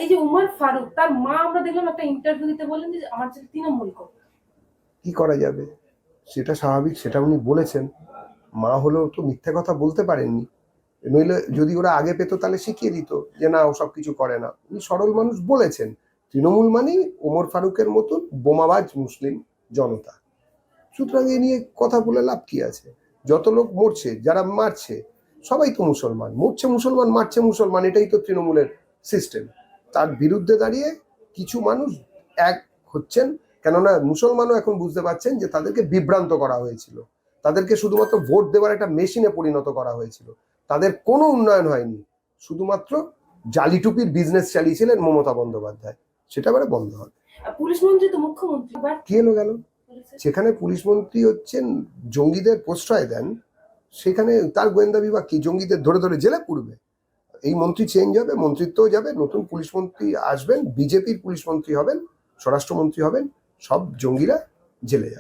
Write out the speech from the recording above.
এই যে উমর ফারুক, তার মা আমরা দেখলাম একটা ইন্টারভিউ দিতে বললেন যে আমার ছেলে তৃণমূল করে। কি করা যাবে, সেটা স্বাভাবিক, সেটা উনি বলেছেন। মা হলেও তো মিথ্যে কথা বলতে পারেননি। নইলে যদি ওরা আগে পেতো তাহলে শিখিয়ে দিত যে না ও সব কিছু করে না। উনি সরল মানুষ, বলেছেন তৃণমূল মানেই ওমর ফারুকের মতন বোমাবাজ মুসলিম জনতা। সুতরাং এ নিয়ে কথা বলে লাভ কি আছে? যত লোক মরছে, যারা মারছে, সবাই তো মুসলমান। মরছে মুসলমান, মারছে মুসলমান, এটাই তো তৃণমূলের সিস্টেম। তার বিরুদ্ধে দাঁড়িয়ে কিছু মানুষ এক হচ্ছেন, কেননা মুসলমানও এখন বুঝতে পারছেন যে তাদেরকে বিভ্রান্ত করা হয়েছিল, তাদেরকে শুধুমাত্র ভোট দেওয়ার একটা মেশিনে পরিণত করা হয়েছিল, তাদের কোনো উন্নয়ন হয়নি। শুধুমাত্র জালি টুপির বিজনেস চালিয়েছিলেন মমতা বন্দ্যোপাধ্যায়, সেটা এবারে বন্ধ হবে। পুলিশ মন্ত্রী তো মুখ্যমন্ত্রী, কি এলো গেল? সেখানে পুলিশ মন্ত্রী হচ্ছেন, জঙ্গিদের প্রশ্রয় দেন, সেখানে তার গোয়েন্দা বিভাগ কি জঙ্গিদের ধরে ধরে জেলে পুরবে? এই মন্ত্রী চেঞ্জ হবে, মন্ত্রিত্বও যাবে, নতুন পুলিশ মন্ত্রী আসবেন, বিজেপির পুলিশ মন্ত্রী হবেন, স্বরাষ্ট্রমন্ত্রী হবেন, সব জঙ্গিরা জেলে যাবে।